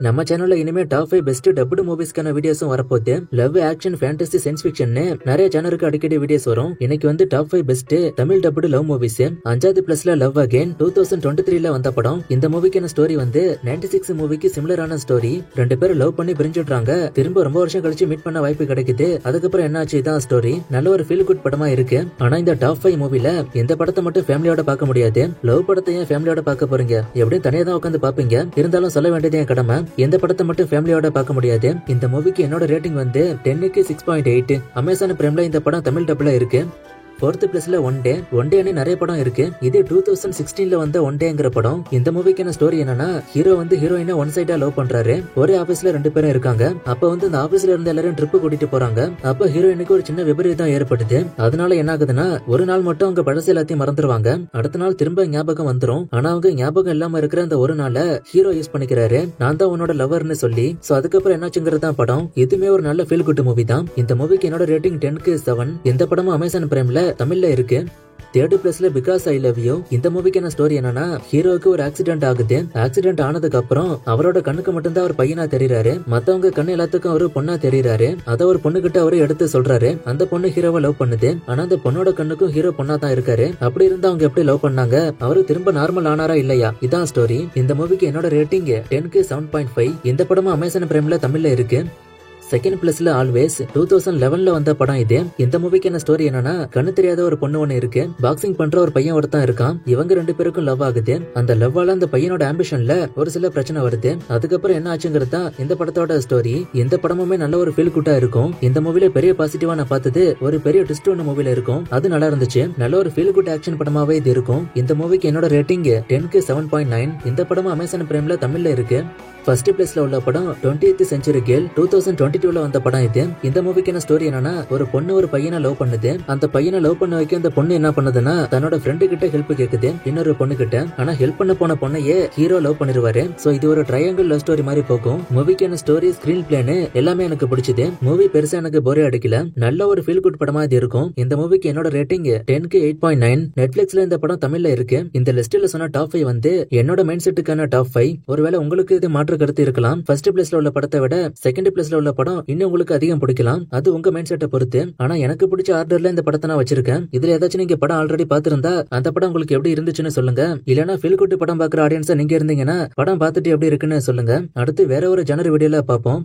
நம்ம சேனல்ல இனிமே டாப் 5 பெஸ்ட் டப்டு மூவிஸ்க்கான வீடியோஸும் வரப்போகுது. Love, action, fantasy, science fiction நிறைய சேனலுக்கு அடிக்கடி வீடியோஸ் வரும். இன்னைக்கு வந்து top 5 best Tamil dubbed love movies. 5வது பிளேஸ்ல லவ் அகைன் 2023ல வந்த படம். இந்த மூவிக்கான ஸ்டோரி வந்து 96 மூவிக்கு சிமிலரான ஸ்டோரி. ரெண்டு பேரும் லவ் பண்ணி பிரிஞ்சுடுறாங்க. திரும்ப ரொம்ப வருஷம் கழிச்சு மீட் பண்ண வாய்ப்பு கிடைக்குது. அதுக்கப்புறம் என்னாச்சு இதான் ஸ்டோரி. நல்ல ஒரு ஃபீல் குட் படமா இருக்கு. ஆனா இந்த டாப் 5 மூவில இந்த படத்தை மட்டும் ஃபேமிலியோட பார்க்க முடியாது. லவ் படத்தை ஏன் ஃபேமிலியோட பார்க்க போறீங்க? எப்படியும் தனியா தான் உட்காந்து பாப்பீங்க. இருந்தாலும் சொல்ல வேண்டியது என் கடமை. எந்த படத்தை மட்டும் ஃபேமிலியோட பார்க்க முடியாது. இந்த மூவிக்கு என்னோட ரேட்டிங் வந்து 10க்கு 6.8. அமேசான் பிரைம்ல இந்த படம் தமிழ் டப்ல இருக்கு. 4th பிளேஸ்ல ஒன் டே நிறைய படம் இருக்கு. இது 2016ல வந்த ஒன் டேங்கிற படம். இந்த மூவிக்கான ஸ்டோரி என்னன்னா, ஹீரோ வந்து ஹீரோயினை ஒன் சைடா லவ் பண்றாரு. ஒரே ஆபீஸ்ல ரெண்டு பேரும் இருக்காங்க. அப்ப வந்து இந்த ஆபீஸ்ல இருந்து எல்லாரும் ட்ரிப் கூட்டிட்டு போறாங்க. அப்ப ஹீரோயினுக்கு ஒரு சின்ன விபரீதம் ஏற்படுது. அதனால என்ன ஆகுதுன்னா, ஒரு நாள் மட்டும் அவங்க பழசு எல்லாத்தையும் மறந்துடுவாங்க. அடுத்த நாள் திரும்ப ஞாபகம் வந்துரும். ஆனா அவங்க ஞாபகம் இல்லாம இருக்கிற அந்த ஒரு நாள ஹீரோ யூஸ் பண்ணிக்கிறாரு. நான் தான் உன்னோட லவர்னு சொல்லி. சோ அதுக்கப்புறம் என்னாச்சுங்கிறது தான் படம். இதுமே ஒரு நல்ல ஃபீல் குட் மூவி தான். இந்த மூவிக்கு என்னோட ரேட்டிங் 10க்கு 7. இந்த படமும் அமேசான் பிரைம்ல தமிழ்ல இருக்கு. 3rd பிளேஸ்ல பிகாஸ் ஐ லவ் யூ. இந்த மூவிக்கான ஸ்டோரி என்னன்னா, ஹீரோவுக்கு ஒரு ஆக்சிடென்ட் ஆகுது. ஆக்சிடென்ட் ஆனதுக்கு அப்புறம் அவரோட கண்ணுக்கு மட்டும்தான் அவர் பையனா தெரியுறாரு. மத்தவங்க கண்ணு எல்லாத்துக்கும் அவரு பொண்ணா தெரியுறாரு. அத ஒரு பொண்ணு கிட்ட அவரு எடுத்து சொல்றாரு. அந்த பொண்ணு ஹீரோவை லவ் பண்ணுது. ஆனா அந்த பொண்ணோட கண்ணுக்கும் ஹீரோ பொண்ணா தான் இருக்காரு. அப்படி இருந்தா அவங்க எப்படி லவ் பண்ணாங்க? அவரு திரும்ப நார்மல் ஆனாரா இல்லையா? இதான் ஸ்டோரி. இந்த மூவிக்கு என்னோட ரேட்டிங் 10க்கு 7.5. இந்த படமும் அமேசான் பிரைம்ல தமிழ்ல இருக்கு. 2nd பிளேஸ்ல ஆல்வேஸ் 2011ல வந்த படம் இது. இந்த மூவிக்கான ஸ்டோரி என்னன்னா, கண்ணு தெரியாத ஒரு பொண்ணு ஒண்ணு இருக்கு. பாக்ஸிங் பண்ற ஒரு பையன் ஒருத்தன் இருக்கான். இவங்க ரெண்டு பேருக்கும் லவ் ஆகுது. அந்த லவ்வால அந்த பையனோட ஆம்பிஷன்ல ஒரு சில பிரச்சனை வருது. அதுக்கப்புறம் என்ன ஆச்சுங்கிறது தான் இந்த படத்தோட ஸ்டோரி. இந்த படமுமே நல்ல ஒரு ஃபீல் குட்டா இருக்கும். இந்த மூவில பெரிய பாசிட்டிவா நான் பார்த்தது ஒரு பெரிய ட்விஸ்ட் ஒன்னு மூவில இருக்கும். அது நல்லா இருந்துச்சு. நல்ல ஒரு ஃபீல் குட் ஆக்ஷன் படமாவே இது இருக்கும். இந்த மூவிக்கு என்னோட ரேட்டிங் 10க்கு 7.9. இந்த படமும் அமேசான் பிரைம்ல தமிழ்ல இருக்கு. 1st பிளேஸ்ல உள்ள படம் 20th செஞ்சுரி கேர்ள் 2022ல வந்த படம் இது. இந்த மூவிக்கான ஸ்டோரி என்னன்னா, ஒரு பொண்ணு ஒரு பையனை லவ் பண்ணுது. அந்த பையனை லவ் பண்ண வைக்க அந்த பொண்ணு என்ன பண்ணுதுன்னா, தன்னோட ஃப்ரெண்டு கிட்ட ஹெல்ப் கேக்குது, இன்னொரு பொண்ணு கிட்ட. ஆனா ஹெல்ப் பண்ண போன பொண்ணையே ஹீரோ லவ் பண்ணிருவாரு. சோ இது ஒரு ட்ரையாங்கிள் லவ் ஸ்டோரி மாதிரி போகும். மூவிக்கான ஸ்டோரி, ஸ்கிரீன் பிளேன்னு எல்லாமே எனக்கு பிடிச்சது. மூவி பெருசா எனக்கு போரே அடிக்கல. நல்ல ஒரு ஃபீல் குட் படமா இது இருக்கும். இந்த மூவிக்கு என்னோட ரேட்டிங் 10க்கு 8.9. நெட்ஃபிளிக்ஸ்ல இந்த படம் தமிழ்ல இருக்கு. இந்த லிஸ்ட்ல சொன்ன டாப் 5 வந்து என்னோட மைண்ட் செட்டுக்கான டாப் 5. ஒருவேளை உங்களுக்கு இது மாற்று கருத்து இருக்கலாம். 1st பிளேஸ்ல உள்ள படத்தை விட 2nd பிளேஸ்ல உள்ள படம் இன்னும் உங்களுக்கு அதிகம் பிடிக்கலாம். அது உங்க மைண்ட் செட்டை பொறுத்து. ஆனா எனக்கு பிடிச்ச ஆர்டர்ல இந்த படத்தை நான் வச்சிருக்கேன். இதுல ஏதாச்சும் நீங்க படம் ஆல்ரெடி பாத்திருந்தா அந்த படம் உங்களுக்கு எப்படி இருந்துச்சுன்னு சொல்லுங்க. இல்லனா ஃபீல் குட் படம் பாக்குற ஆடியன்ஸா நீங்க இருந்தீங்கன்னா படம் பார்த்துட்டு எப்படி இருக்குன்னு சொல்லுங்க. அடுத்து வேற ஒரு ஜனர் வீடியோல பாப்போம்.